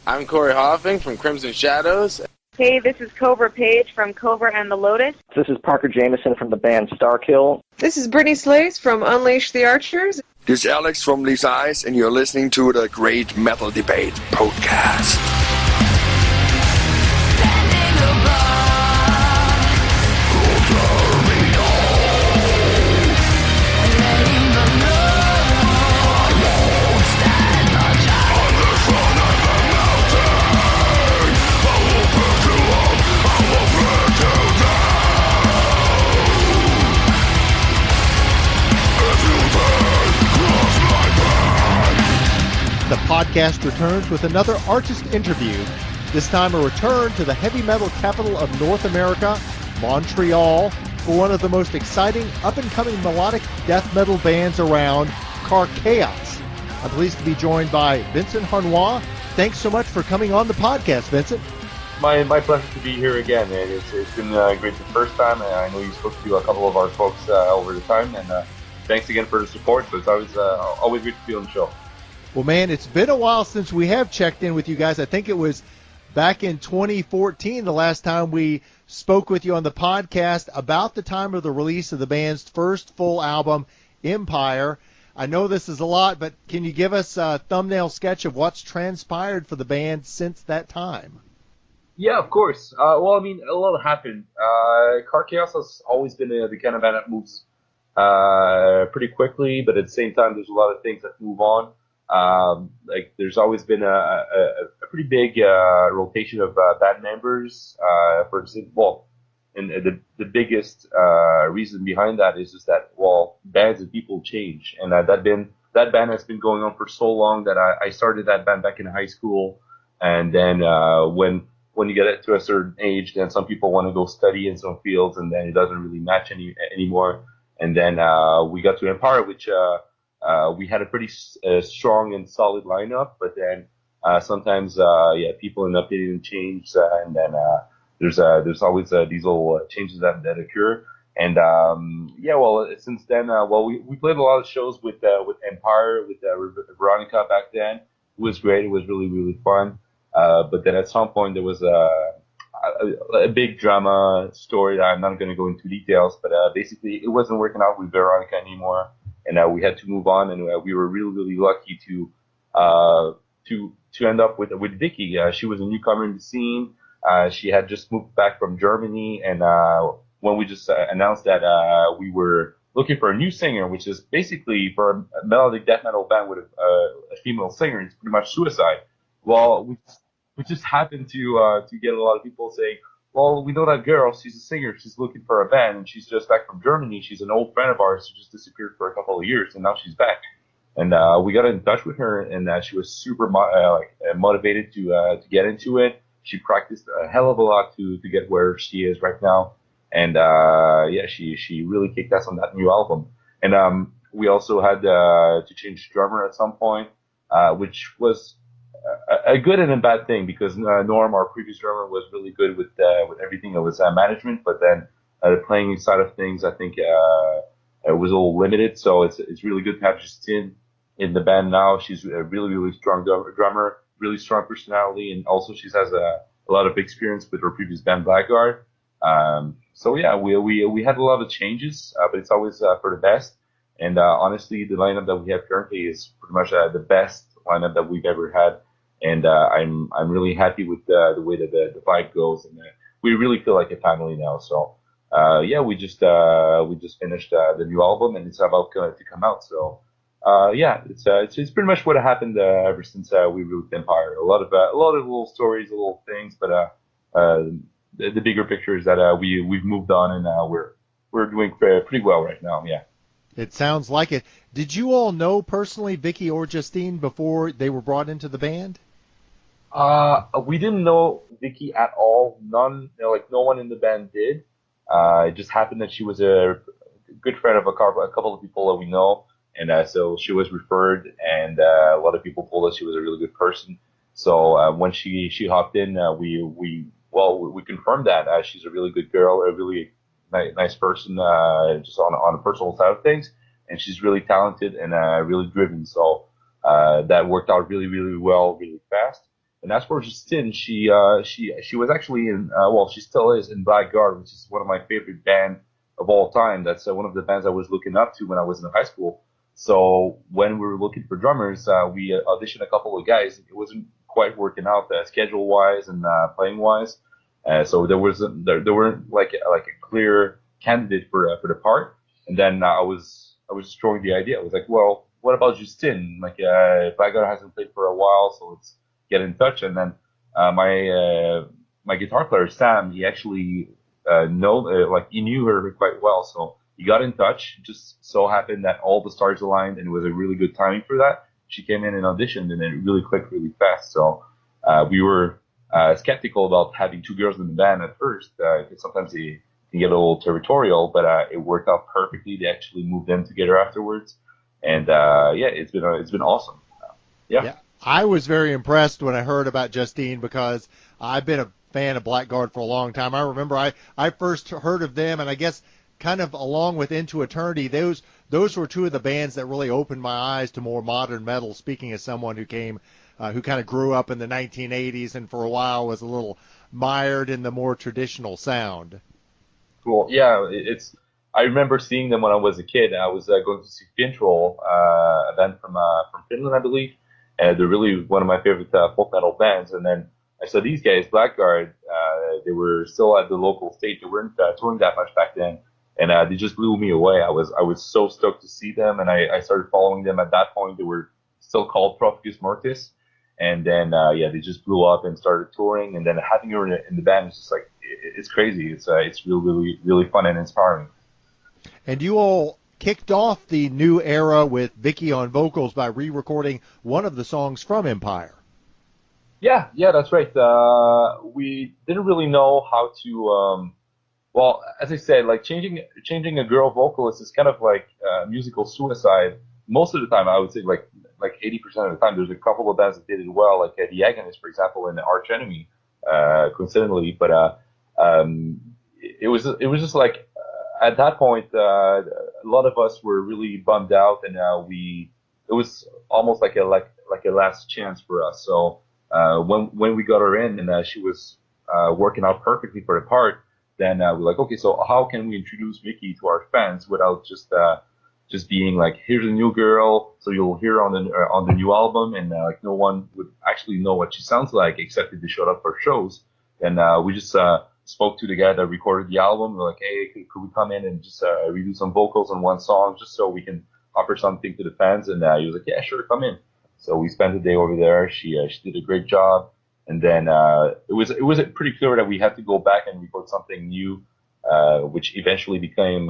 I'm Corey Hoffing from Crimson Shadows. Hey, this is Cobra Page from Cobra and the Lotus. This is Parker Jameson from the band Starkill. This is Brittany Slays from Unleash the Archers. This is Alex from Lisa Eyes, and you're listening to the Great Metal Debate Podcast. The podcast returns with another artist interview, this time a return to the heavy metal capital of North America, Montreal, for one of the most exciting up-and-coming melodic death metal bands around, Karkaos. I'm pleased to be joined by Vincent Harnois. Thanks so much for coming on the podcast, Vincent. My pleasure to be here again. It's been great the first time, and I know you spoke to a couple of our folks over the time, and thanks again for the support. So it's always great to be on the show. Well, man, it's been a while since we have checked in with you guys. I think it was back in 2014, the last time we spoke with you on the podcast about the time of the release of the band's first full album, Empire. I know this is a lot, but can you give us a thumbnail sketch of what's transpired for the band since that time? Yeah, of course. A lot happened. Karkaos has always been the kind of band that moves pretty quickly, but at the same time, there's a lot of things that move on. There's always been a pretty big rotation of band members. For example, and the biggest reason behind that is just that bands and people change, and that band has been going on for so long that I started that band back in high school, and then when you get to a certain age, then some people want to go study in some fields, and then it doesn't really match anymore. And then we got to Empire, which we had a pretty strong and solid lineup, but then sometimes people end up getting changed, and then there's always these little changes that occur. And since then, we played a lot of shows with Empire, with Veronica back then. It was great. It was really, really fun. But then at some point there was a big drama story that I'm not going to go into details, but basically it wasn't working out with Veronica anymore. And we had to move on, and we were really, really lucky to end up with Viky. She was a newcomer in the scene. She had just moved back from Germany, and when we just announced that we were looking for a new singer, which is basically for a melodic death metal band with a female singer, it's pretty much suicide. Well, we just happened to get a lot of people saying, well, we know that girl, she's a singer, she's looking for a band, and she's just back from Germany. She's an old friend of ours who just disappeared for a couple of years, and now she's back. And we got in touch with her, and she was super motivated to get into it. She practiced a hell of a lot to get where she is right now. And she really kicked ass on that new album. And we also had to change drummer at some point, which was a good and a bad thing, because Norm, our previous drummer, was really good with everything that was management, but then the playing side of things, I think, it was a little limited. So it's really good to have Justine in the band now. She's a really, really strong drummer, really strong personality, and also she has a lot of experience with her previous band, Blackguard. We had a lot of changes, but it's always for the best. And honestly, the lineup that we have currently is pretty much the best lineup that we've ever had. And I'm really happy with the way that the vibe goes, and we really feel like a family now. So we just finished the new album, and it's about to come out. So it's pretty much what happened ever since we released Empire. A lot of little stories, little things, but the bigger picture is that we've moved on, and we're doing pretty well right now. Yeah. It sounds like it. Did you all know personally Viky or Justine before they were brought into the band? We didn't know Viky at all. No one in the band did. It just happened that she was a good friend of a couple of people that we know, and so she was referred, and a lot of people told us she was a really good person. So when she hopped in, we confirmed that she's a really good girl, a really nice person, just on a personal side of things, and she's really talented and really driven. So that worked out really, really well, really fast. And as for Justine, she was actually in she still is in Blackguard, which is one of my favorite band of all time. That's one of the bands I was looking up to when I was in high school. So when we were looking for drummers, we auditioned a couple of guys. It wasn't quite working out schedule wise and playing wise. So there weren't like a clear candidate for the part. And then I was just throwing the idea. I was like, well, what about Justin? Like Blackguard hasn't played for a while, so let's get in touch. And then my guitar player Sam, he actually he knew her quite well, so he got in touch. Just so happened that all the stars aligned, and it was a really good timing for that. She came in and auditioned, and it really clicked really fast. So we were skeptical about having two girls in the band at first. Sometimes they can get a little territorial, but it worked out perfectly. They actually moved in together afterwards, and it's been awesome. Yeah. I was very impressed when I heard about Justine because I've been a fan of Blackguard for a long time. I remember I first heard of them, and I guess kind of along with Into Eternity, those were two of the bands that really opened my eyes to more modern metal. Speaking as someone who kind of grew up in the 1980s and for a while was a little mired in the more traditional sound. Cool. Yeah, I remember seeing them when I was a kid. I was going to see Fintroll, a band from Finland, I believe. And they're really one of my favorite folk metal bands. And then I saw these guys, Blackguard. They were still at the local stage. They weren't touring that much back then, and they just blew me away. I was so stoked to see them, and I started following them at that point. They were still called Proficus Mortis, and then they just blew up and started touring. And then having her in the band is just like it's crazy. It's really really fun and inspiring. And you all kicked off the new era with Viky on vocals by re-recording one of the songs from Empire. Yeah, that's right. We didn't really know how to, as I said, like changing a girl vocalist is kind of like musical suicide. Most of the time, I would say like 80% of the time. There's a couple of bands that did it well, like The Agonist, for example, and Arch Enemy, coincidentally. But it was just like at that point, a lot of us were really bummed out, and it was almost like a last chance for us. So when we got her in and she was working out perfectly for the part, then we're like, okay, so how can we introduce Viky to our fans without just being like, here's a new girl, so you'll hear her on the new album, and like no one would actually know what she sounds like except if they showed up for shows. And we just spoke to the guy that recorded the album. We're like, hey, could we come in and just redo some vocals on one song just so we can offer something to the fans? And he was like, yeah, sure, come in. So we spent the day over there. She did a great job. And then it was pretty clear that we had to go back and record something new, which eventually became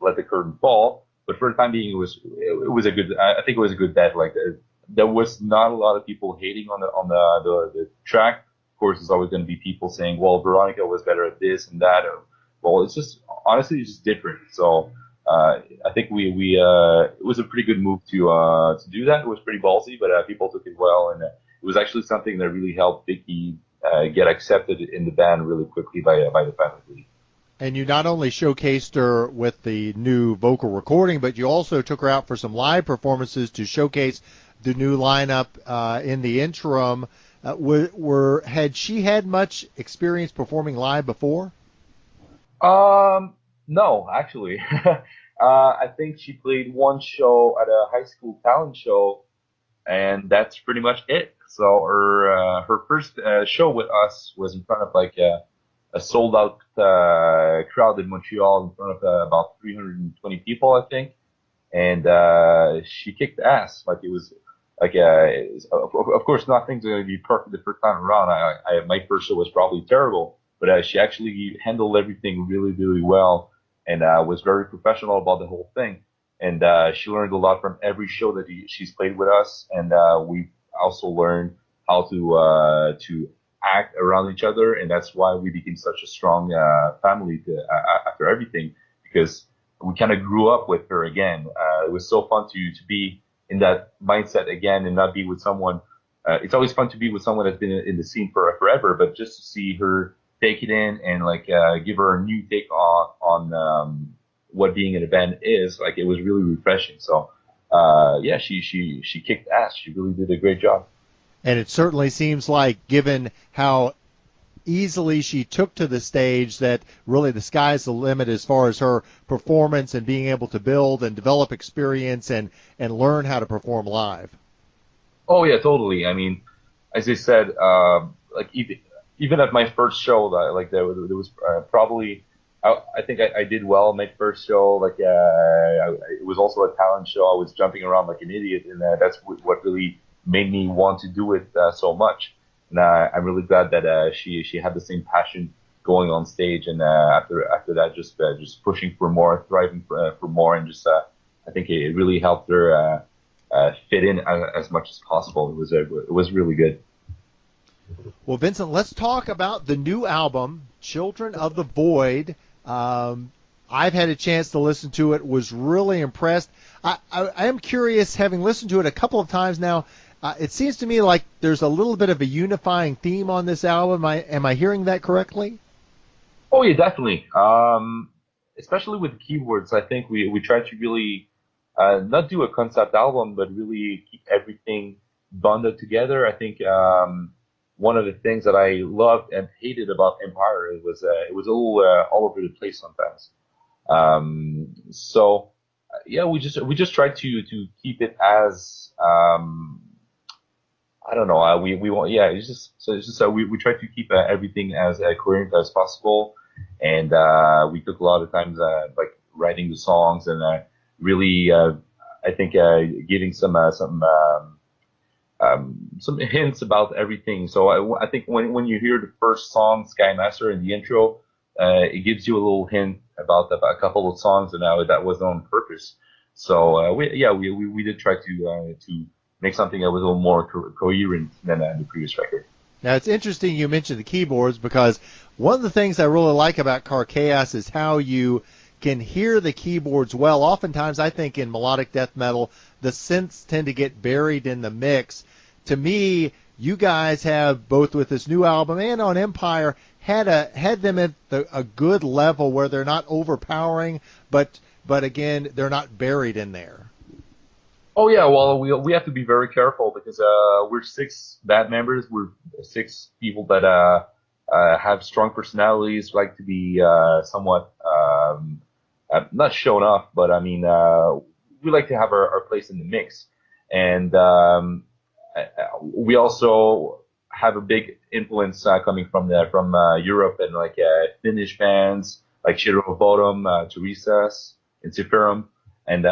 Let the Curtain Fall. But for the time being, it was a good. I think it was a good bet. Like there was not a lot of people hating on the track. Of course, there's always going to be people saying, well, Veronica was better at this and that. Well, it's just honestly, it's just different. So I think it was a pretty good move to do that. It was pretty ballsy, but people took it well, and it was actually something that really helped Viky get accepted in the band really quickly by the family. And you not only showcased her with the new vocal recording, but you also took her out for some live performances to showcase the new lineup in the interim. Had she had much experience performing live before? No, actually. I think she played one show at a high school talent show, and that's pretty much it. So her first show with us was in front of like a sold out crowd in Montreal, in front of about 320 people, I think, and she kicked ass. Like it was. Like, of course, nothing's going to be perfect the first time around. My first show was probably terrible, but she actually handled everything really, really well, and was very professional about the whole thing. And she learned a lot from every show that she's played with us, and we also learned how to act around each other, and that's why we became such a strong family after everything, because we kind of grew up with her again. It was so fun to be in that mindset again and not be with someone. It's always fun to be with someone that's been in the scene for forever, but just to see her take it in and like give her a new take on what being in a band is, like it was really refreshing. So she kicked ass. She really did a great job. And it certainly seems like, given how easily she took to the stage, that really the sky's the limit as far as her performance and being able to build and develop experience and learn how to perform live. Oh yeah, totally. I mean, as I said, like even at my first show, there was probably I think I did well in my first show. Like it was also a talent show. I was jumping around like an idiot, and that's what really made me want to do it so much. And I'm really glad that she had the same passion going on stage, and after that, just pushing for more, thriving for more, and just I think it really helped her fit in as much as possible. It was really good. Well, Vincent, let's talk about the new album, Children of the Void. I've had a chance to listen to it, was really impressed. I am curious, having listened to it a couple of times now, it seems to me like there's a little bit of a unifying theme on this album. Am I hearing that correctly? Oh, yeah, definitely. Especially with the keyboards, I think we try to really not do a concept album, but really keep everything bundled together. I think one of the things that I loved and hated about Empire was it was a little all over the place sometimes. So yeah, we just try to keep it as I don't know. We want, yeah. It's just we try to keep everything as coherent as possible, and we took a lot of times like writing the songs and really I think giving some hints about everything. So I think when you hear the first song, Sky Master, in the intro, it gives you a little hint about a couple of songs, and that was on purpose. So we did try to make something that was a little more coherent than the previous record. Now, it's interesting you mentioned the keyboards, because one of the things I really like about Karkaos is how you can hear the keyboards well. Oftentimes, I think in melodic death metal, the synths tend to get buried in the mix. To me, you guys have, both with this new album and on Empire, had them at a good level where they're not overpowering, but again, they're not buried in there. Oh yeah, well we have to be very careful because we're 6 band members. We're 6 people that have strong personalities, like to be somewhat not shown off, but I mean we like to have our place in the mix, and we also have a big influence coming from Europe and like Finnish bands like Shiro Bodom, Teresa's, and Seferum. And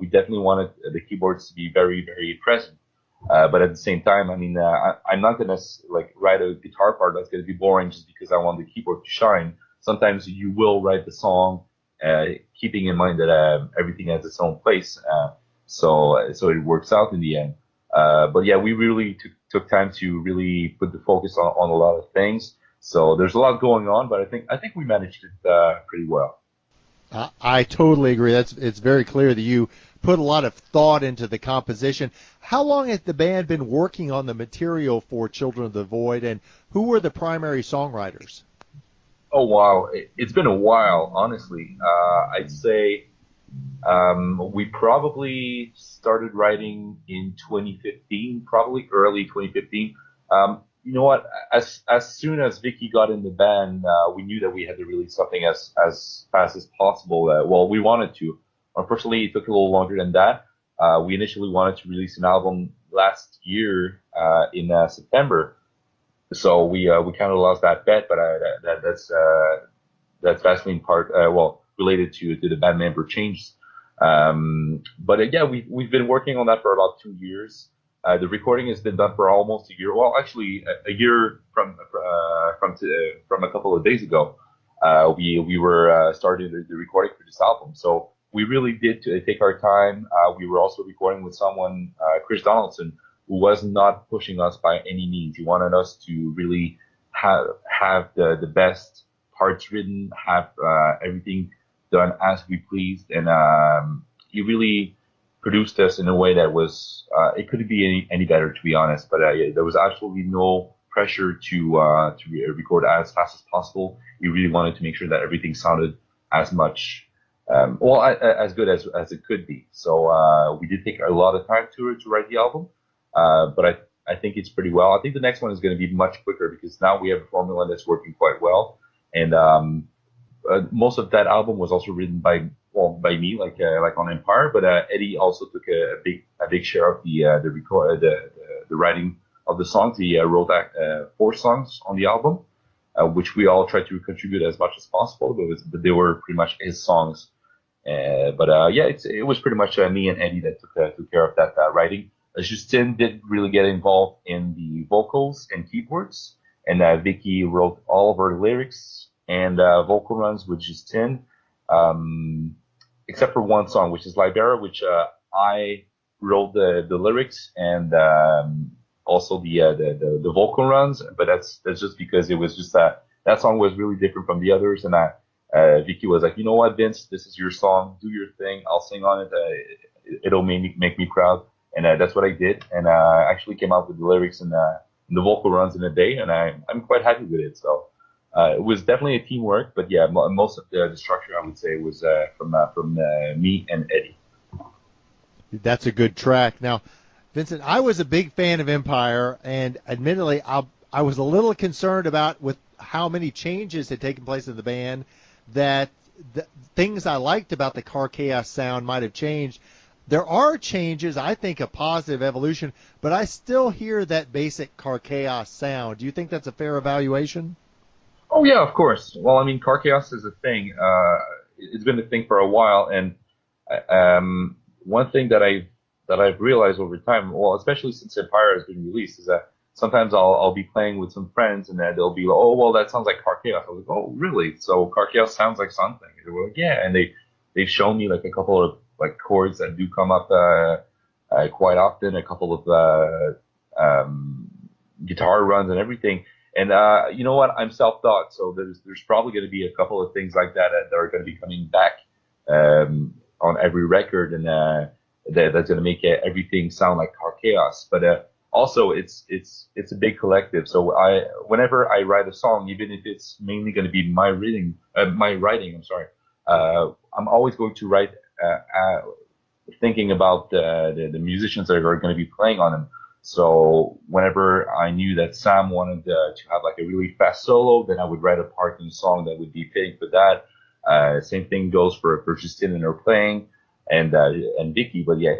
we definitely wanted the keyboards to be very, very present. But at the same time, I mean, I'm not gonna like write a guitar part that's gonna be boring just because I want the keyboard to shine. Sometimes you will write the song, keeping in mind that everything has its own place. So it works out in the end. But yeah, we really took time to really put the focus on a lot of things. So there's a lot going on, but I think we managed it pretty well. I totally agree. It's very clear that you put a lot of thought into the composition. How long has the band been working on the material for Children of the Void, and who were the primary songwriters? Oh wow, it's been a while, honestly. I'd say we probably started writing in 2015, probably early 2015. You know what? As soon as Viky got in the band, we knew that we had to release something as fast as possible. Well, we wanted to. Unfortunately, it took a little longer than that. We initially wanted to release an album last year in September, so we kind of lost that bet. But that's vastly in part related to the band member changes. But yeah, we've been working on that for about 2 years. The recording has been done for almost a year. Well, actually, a year from a couple of days ago. We were starting the recording for this album, so we really did take our time. We were also recording with someone, Chris Donaldson, who was not pushing us by any means. He wanted us to really have the best parts written, have everything done as we pleased, and he really produced us in a way that was it couldn't be any better, to be honest. But there was absolutely no pressure to record as fast as possible. We really wanted to make sure that everything sounded as much as good as it could be. So we did take a lot of time to write the album, but I think it's pretty well. I think the next one is going to be much quicker because now we have a formula that's working quite well. And most of that album was also written by me, like on Empire. But Eddie also took a big share of the writing of the songs. He wrote 4 songs on the album, which we all tried to contribute as much as possible. But they were pretty much his songs. It was pretty much me and Eddie that took care of that writing. Justin did really get involved in the vocals and keyboards, and Viky wrote all of our lyrics and vocal runs with Justin, except for one song, which is Libera, which I wrote the lyrics and also the vocal runs. But that's just because it was just that song was really different from the others, and Viky was like, you know what, Vince, this is your song, do your thing, I'll sing on it, it'll make me proud. And that's what I did, and I actually came out with the lyrics and the vocal runs in a day, and I'm quite happy with it. So it was definitely a teamwork, but yeah, most of the structure, I would say, was from me and Eddie. That's a good track. Now, Vincent, I was a big fan of Empire, and admittedly, I was a little concerned about with how many changes had taken place in the band, that the things I liked about the Karkaos sound might have changed. There are changes, I think, a positive evolution, but I still hear that basic Karkaos sound. Do you think that's a fair evaluation? Oh yeah, of course. Well, I mean, Karkaos is a thing. It's been a thing for a while, and one thing that I've realized over time, well, especially since Empire has been released, is that sometimes I'll be playing with some friends, and they'll be like, "Oh, well, that sounds like Karkaos." I was like, "Oh, really? So Karkaos sounds like something?" And they were like, "Yeah," and they've shown me like a couple of like chords that do come up quite often, a couple of guitar runs and everything. And you know what? I'm self-taught, so there's probably going to be a couple of things like that are going to be coming back on every record, and that's going to make everything sound like Karkaos. But also, it's a big collective. So whenever I write a song, even if it's mainly going to be my writing, I'm always going to write thinking about the musicians that are going to be playing on them. So whenever I knew that Sam wanted to have like a really fast solo, then I would write a part in the song that would be fitting for that. Same thing goes for Justin and her playing, and Viky. But yeah,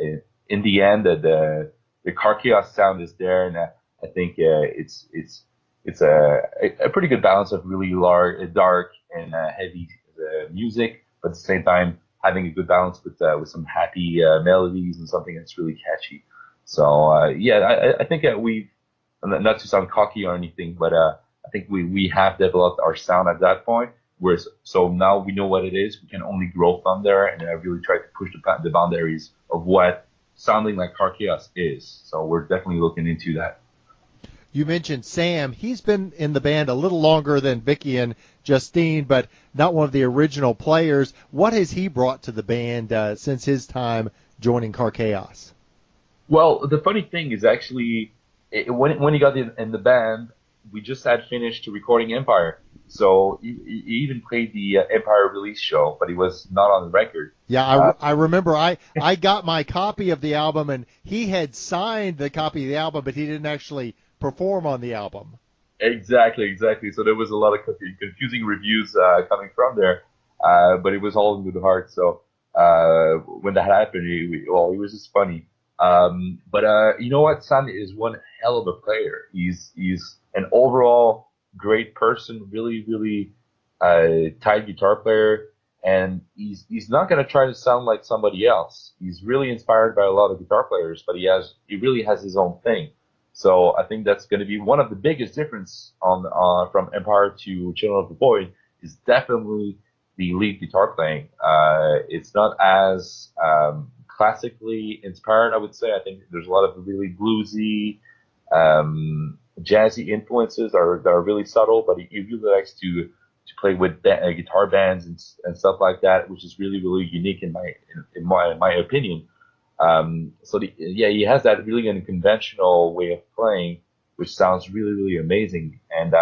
in the end, the Karkaos sound is there, and I think it's a pretty good balance of really dark and heavy music, but at the same time having a good balance with some happy melodies and something that's really catchy. So I think we've, not to sound cocky or anything, but I think we have developed our sound at that point. So now we know what it is. We can only grow from there, and I really try to push the boundaries of what sounding like Karkaos is. So we're definitely looking into that. You mentioned Sam. He's been in the band a little longer than Viky and Justine, but not one of the original players. What has he brought to the band since his time joining Karkaos? Well, the funny thing is actually, when he got in the band, we just had finished recording Empire. So he even played the Empire release show, but he was not on the record. Yeah, I remember I got my copy of the album, and he had signed the copy of the album, but he didn't actually perform on the album. Exactly. So there was a lot of confusing reviews coming from there, but it was all in good heart. So when that happened, he was just funny. But you know what? Sam is one hell of a player. He's an overall great person, really, really tight guitar player, and he's not going to try to sound like somebody else. He's really inspired by a lot of guitar players, but he really has his own thing. So I think that's going to be one of the biggest difference from Empire to Children of the Void is definitely the lead guitar playing. It's not as classically inspired, I would say. I think there's a lot of really bluesy, jazzy influences that are really subtle, but he really likes to play with guitar bands and stuff like that, which is really, really unique in my opinion. He has that really unconventional way of playing, which sounds really, really amazing, and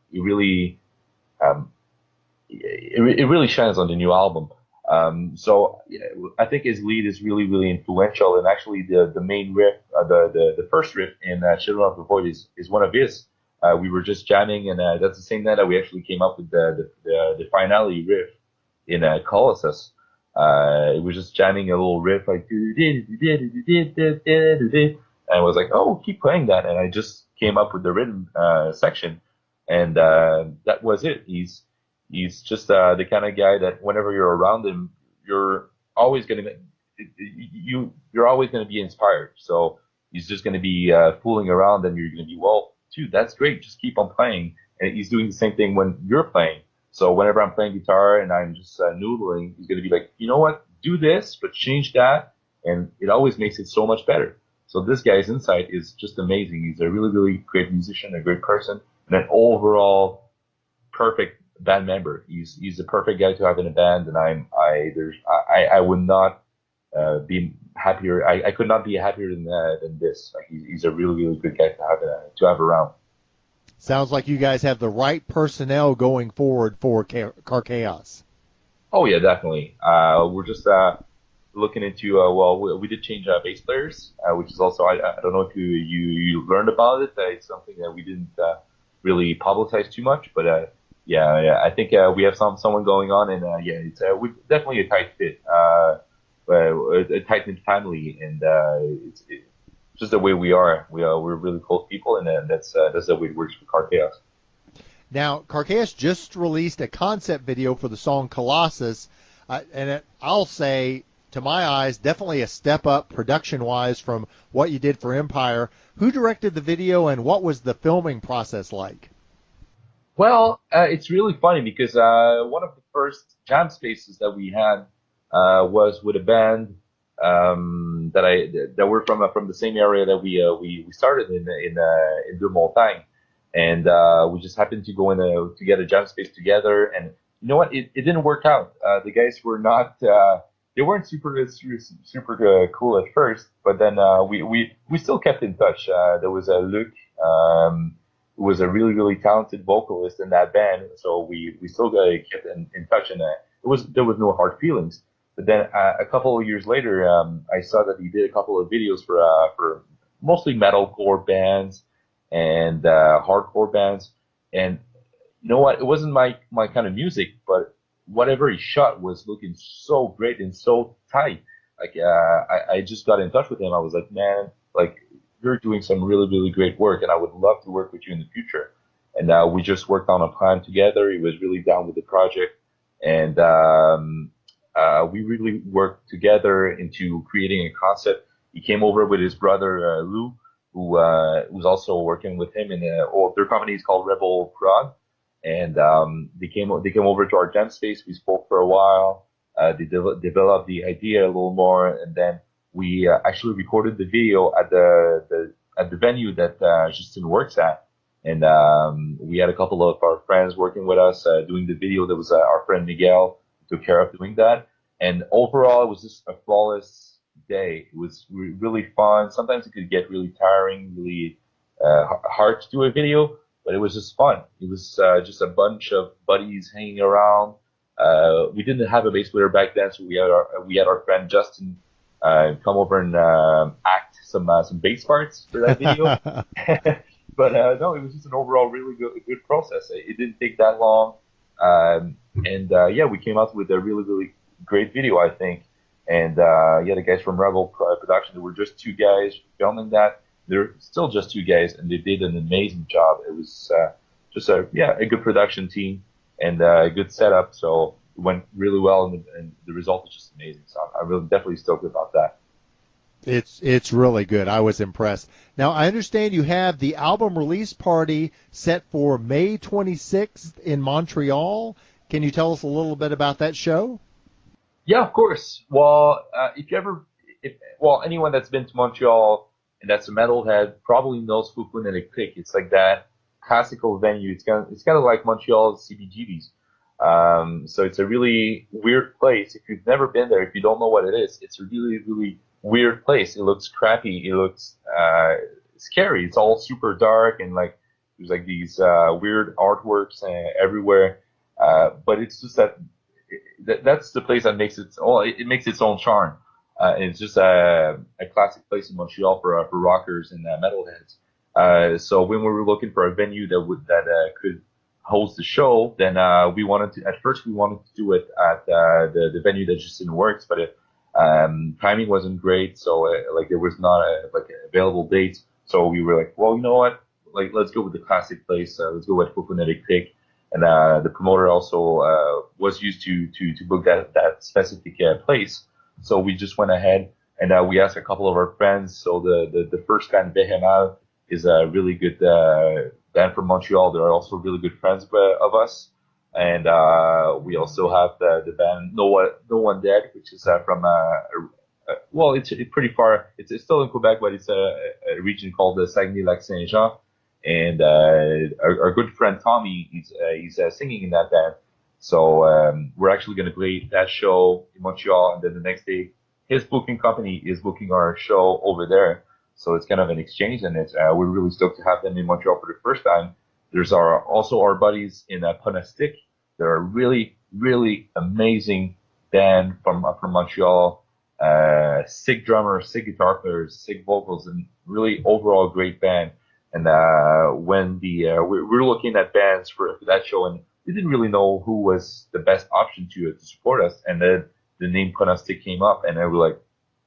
it really shines on the new album. So yeah, I think his lead is really, really influential. And actually, the main riff, the first riff in Children of the Void is one of his. We were just jamming, and that's the same night that we actually came up with the finale riff in Kolossos. It was just jamming a little riff like, and I was like, oh, keep playing that, and I just came up with the rhythm section, and that was it. He's just the kind of guy that whenever you're around him, you're always you're always gonna be inspired. So he's just gonna be fooling around, and you're gonna be, well, dude, that's great. Just keep on playing. And he's doing the same thing when you're playing. So whenever I'm playing guitar and I'm just noodling, he's gonna be like, you know what? Do this, but change that, and it always makes it so much better. So this guy's insight is just amazing. He's a really, really great musician, a great person, and an overall perfect band member. He's the perfect guy to have in a band, and I would not be happier. I could not be happier than this. Like he's a really, really good guy to have around. Sounds like you guys have the right personnel going forward for Karkaos. Oh yeah, definitely. We're just looking into well, we did change bass players, which is also I don't know if you learned about it. It's something that we didn't really publicize too much, but yeah, I think we have someone going on, and yeah, it's definitely a tight fit, a tight knit family, and it's just the way we are. We're really close people, and that's the way it works for Karkaos. Now, Karkaos just released a concept video for the song Kolossos, and I'll say, to my eyes, definitely a step up production-wise from what you did for Empire. Who directed the video, and what was the filming process like? Well, it's really funny because one of the first jam spaces that we had was with a band that were from the same area that we started in De Montagne, and we just happened to go in to get a jam space together. And you know what? It didn't work out. The guys were not. They weren't super cool at first, but then we still kept in touch. There was Luc. Who was a really, really talented vocalist in that band, so we still kept in touch, and there was no hard feelings. But then a couple of years later, I saw that he did a couple of videos for mostly metalcore bands and hardcore bands, and you know what? It wasn't my kind of music, but whatever he shot was looking so great and so tight. Like I just got in touch with him. I was like, man, like, you're doing some really, really great work, and I would love to work with you in the future. And we just worked on a plan together. He was really down with the project, and we really worked together into creating a concept. He came over with his brother Lou, who's also working with him in their company is called Rebel Prod, and they came over to our jam space. We spoke for a while. They developed the idea a little more, and then we actually recorded the video at the venue that Justin works at, and we had a couple of our friends working with us doing the video. There was our friend Miguel who took care of doing that, and overall it was just a flawless day. It was really fun. Sometimes it could get really tiring, really hard to do a video, but it was just fun. It was just a bunch of buddies hanging around. We didn't have a bass player back then, so we had our friend Justin come over and act some bass parts for that video. But no, it was just an overall really good process. It didn't take that long, and yeah, we came out with a really, really great video, I think. And yeah, the guys from Rebel Production, there were just two guys filming that. They're still just two guys, and they did an amazing job. It was just a good production team and a good setup. So it went really well, and the result is just amazing. So I'm really definitely stoked about that. It's really good. I was impressed. Now, I understand you have the album release party set for May 26th in Montreal. Can you tell us a little bit about that show? Yeah, of course. Well, anyone that's been to Montreal and that's a metalhead probably knows Fukun Electric. It's like that classical venue. It's kind of like Montreal's CBGB's. So it's a really weird place. If you've never been there, if you don't know what it is, it's a really, really weird place. It looks crappy. It looks scary. It's all super dark, and like there's like these weird artworks everywhere. But it's just that that's the place that makes it makes its own charm. It's just a classic place in Montreal for rockers and metalheads. So when we were looking for a venue that could host the show, then we wanted to do it at the venue that just didn't work, but timing wasn't great, so like there was not available dates. So we were like, well, you know what? Like, let's go with the classic place. Let's go with Melodic. And the promoter also was used to book that specific place. So we just went ahead and we asked a couple of our friends. So the first band, Behemoth, is a really good band from Montreal. They're also really good friends of us. And we also have the band No One Dead, which is from well, it's pretty far. It's still in Quebec, but it's a region called the Saguenay-Lac-Saint-Jean. And our good friend Tommy, he's singing in that band. So we're actually going to play that show in Montreal, and then the next day, his booking company is booking our show over there. So it's kind of an exchange, and we're really stoked to have them in Montreal for the first time. There's also our buddies in Ponastic. They're a really, really amazing band from Montreal. Sick drummer, sick guitar players, sick vocals, and really overall great band. And when we're looking at bands for that show, and we didn't really know who was the best option to support us. And then the name Ponastic came up, and we were like,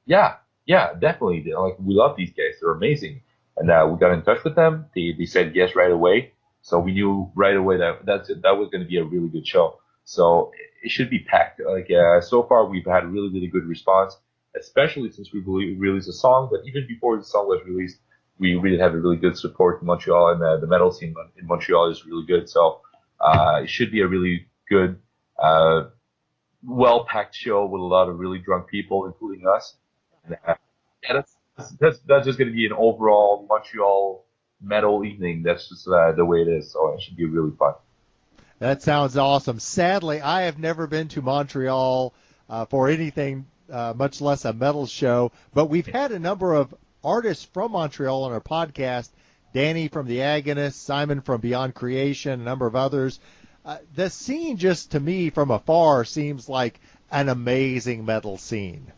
yeah, definitely. Like, we love these guys; they're amazing. And we got in touch with them. They said yes right away. So we knew right away that was going to be a really good show. So it should be packed. Like so far, we've had really, really good response, especially since we released a song. But even before the song was released, we really have a really good support in Montreal, and the metal scene in Montreal is really good. So it should be a really good, well-packed show with a lot of really drunk people, including us. And, that's just going to be an overall Montreal metal evening. That's just the way it is. So it should be really fun. That sounds awesome. Sadly, I have never been to Montreal for anything, much less a metal show. But we've had a number of artists from Montreal on our podcast. Danny from The Agonists, Simon from Beyond Creation, a number of others. The scene, just to me from afar, seems like an amazing metal scene.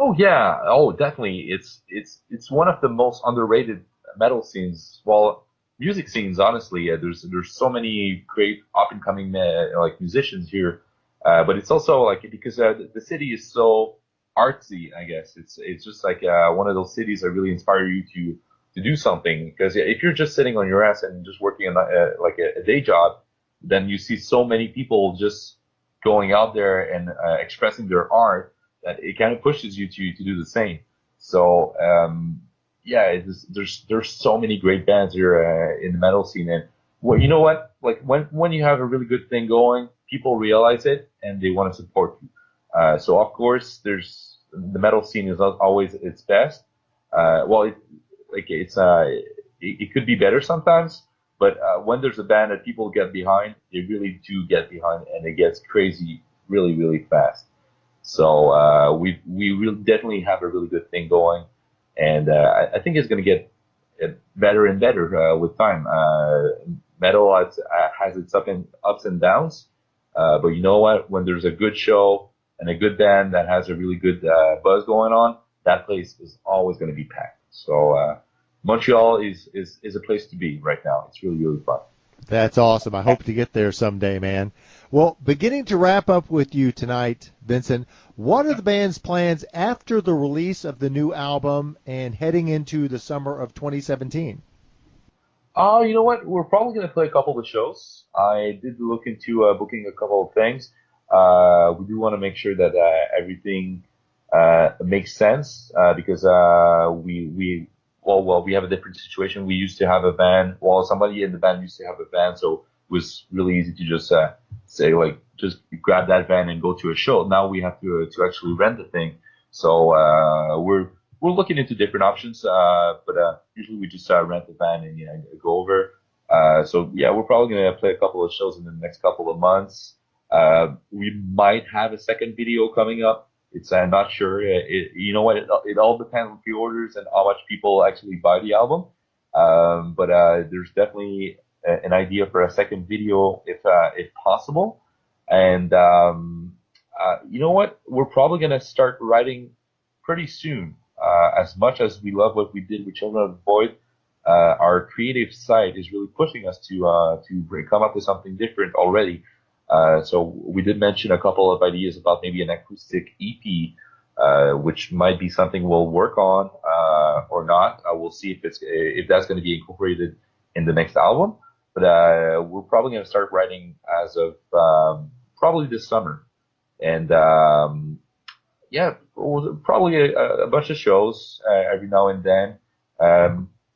Oh yeah, oh definitely. It's one of the most underrated metal scenes. Well, music scenes, honestly. There's so many great up and coming like musicians here, but it's also like because the city is so artsy. I guess it's just like one of those cities that really inspire you to do something. Because if you're just sitting on your ass and just working on like a day job, then you see so many people just going out there and expressing their art that it kind of pushes you to do the same. So yeah, there's so many great bands here in the metal scene, and well, you know what? Like when you have a really good thing going, people realize it and they want to support you. So of course, there's the metal scene is not always its best. Well, it could be better sometimes, but when there's a band that people get behind, they really do get behind, and it gets crazy really, really fast. So we really definitely have a really good thing going, and I think it's going to get better and better with time. Metal has its ups and downs, but you know what? When there's a good show and a good band that has a really good buzz going on, that place is always going to be packed. So Montreal is a place to be right now. It's really, really fun. That's awesome. I hope to get there someday, man. Well, beginning to wrap up with you tonight, Vincent, what are the band's plans after the release of the new album and heading into the summer of 2017? You know what? We're probably going to play a couple of shows. I did look into booking a couple of things. We do want to make sure that everything makes sense because we have a different situation. We used to have a band. Well, somebody in the band used to have a band, so it was really easy to just say, like, just grab that van and go to a show. Now we have to actually rent the thing. So we're looking into different options, but usually we just rent the van and go over. So yeah, we're probably gonna play a couple of shows in the next couple of months. We might have a second video coming up. It's not sure. You know what? It all depends on pre-orders and how much people actually buy the album. But there's definitely an idea for a second video if possible. And you know what? We're probably going to start writing pretty soon. As much as we love what we did with Children of the Void, our creative side is really pushing us to come up with something different already. So we did mention a couple of ideas about maybe an acoustic EP, which might be something we'll work on or not. We'll see if that's going to be incorporated in the next album. But we're probably going to start writing as of probably this summer. And yeah, probably a bunch of shows every now and then.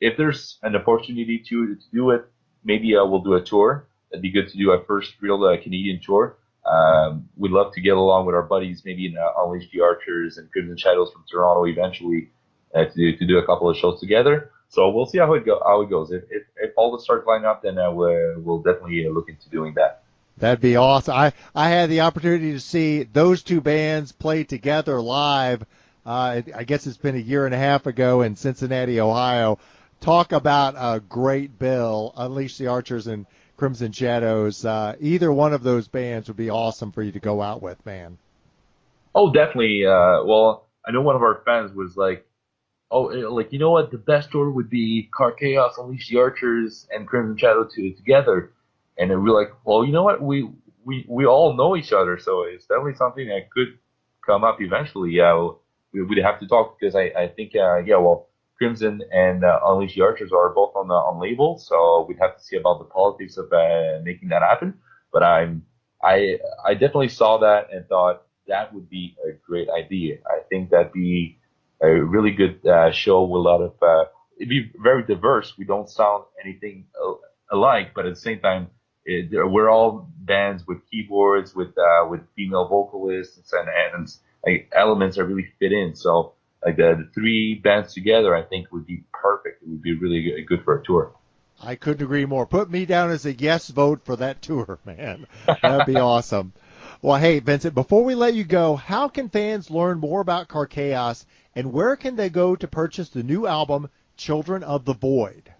If there's an opportunity to do it, maybe we'll do a tour. It'd be good to do a first real Canadian tour. We'd love to get along with our buddies, maybe in Unleash the Archers and Crimson Shadows from Toronto eventually to do a couple of shows together. So we'll see how it goes. If all the stars line up, then we'll definitely look into doing that. That'd be awesome. I had the opportunity to see those two bands play together live. I guess it's been a year and a half ago in Cincinnati, Ohio. Talk about a great bill, Unleash the Archers and Crimson Shadows. Either one of those bands would be awesome for you to go out with, man. Oh, definitely. Well, I know one of our fans was like, you know what? The best tour would be Karkaos, Unleash the Archers, and Crimson Shadow together. And then we're like, well, you know what? We all know each other, so it's definitely something that could come up eventually. Yeah, we'd have to talk because I think, Crimson and Unleash the Archers are both on labels, so we'd have to see about the politics of making that happen. But I definitely saw that and thought that would be a great idea. I think that'd be a really good show with a lot of. It'd be very diverse. We don't sound anything alike, but at the same time, we're all bands with keyboards, with female vocalists, and like elements that really fit in. So like the three bands together, I think would be perfect. It would be really good for a tour. I couldn't agree more. Put me down as a yes vote for that tour, man. That'd be awesome. Well, hey, Vincent, before we let you go, how can fans learn more about Karkaos, and where can they go to purchase the new album, Children of the Void?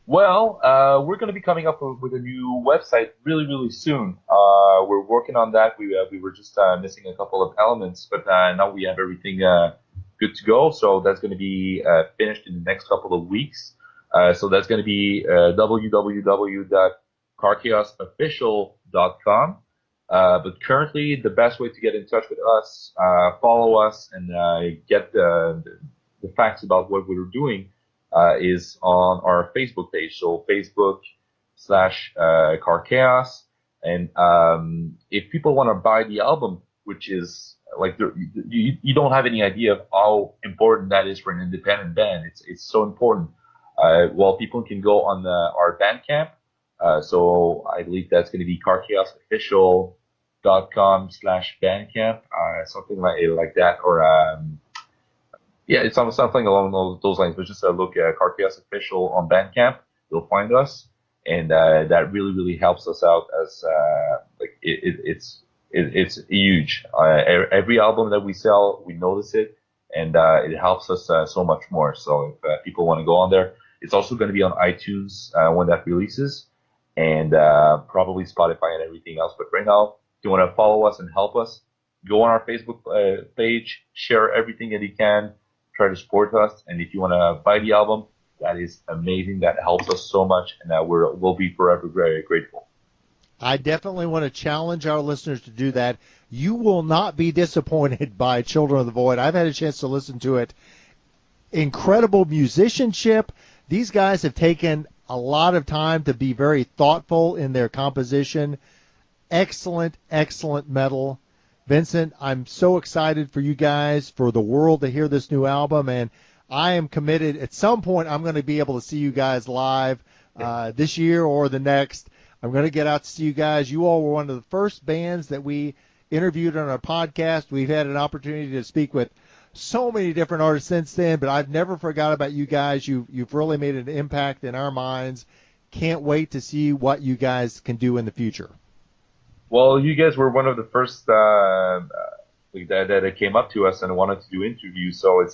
Well, we're going to be coming up with a new website really, really soon. We're working on that. We were just missing a couple of elements, but now we have everything good to go. So that's going to be finished in the next couple of weeks. So that's going to be www.karkaosofficial.com. But currently, the best way to get in touch with us, follow us, and get the facts about what we're doing is on our Facebook page. So Facebook.com/Karkaos. And if people want to buy the album, which is like you don't have any idea of how important that is for an independent band. It's so important. People can go on our Bandcamp. So I believe that's going to be karkaosofficial.com/Bandcamp, something like that, or it's something along those lines. But just look at Karkaos Official on Bandcamp, you'll find us, and that really, really helps us out as it's huge. Every album that we sell, we notice it, and it helps us so much more. So if people want to go on there, it's also going to be on iTunes when that releases, and probably Spotify and everything else. But right now, if you want to follow us and help us, go on our Facebook page, share everything that you can, try to support us. And if you want to buy the album, that is amazing. That helps us so much, and we'll be forever very grateful. I definitely want to challenge our listeners to do that. You will not be disappointed by Children of the Void. I've had a chance to listen to it. Incredible musicianship. These guys have taken a lot of time to be very thoughtful in their composition. Excellent, excellent metal. Vincent, I'm so excited for you guys, for the world to hear this new album, and I am committed. At some point, I'm going to be able to see you guys live this year or the next. I'm going to get out to see you guys. You all were one of the first bands that we interviewed on our podcast. We've had an opportunity to speak with so many different artists since then, but I've never forgot about you guys. You've really made an impact in our minds. Can't wait to see what you guys can do in the future. Well, you guys were one of the first that came up to us and wanted to do interviews, so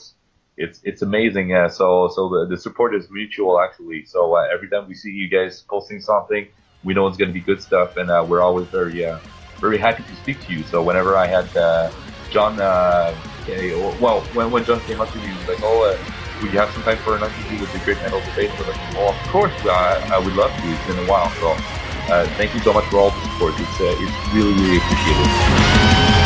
it's amazing. So the support is mutual, actually. So every time we see you guys posting something, we know it's going to be good stuff, and we're always very very happy to speak to you. So whenever I had John, when John came up to me, he was like, would you have some time for an interview with the Great Metal Debate? I was like, of course, I would love to. It's been a while. So thank you so much for all the support. It's really, really appreciated.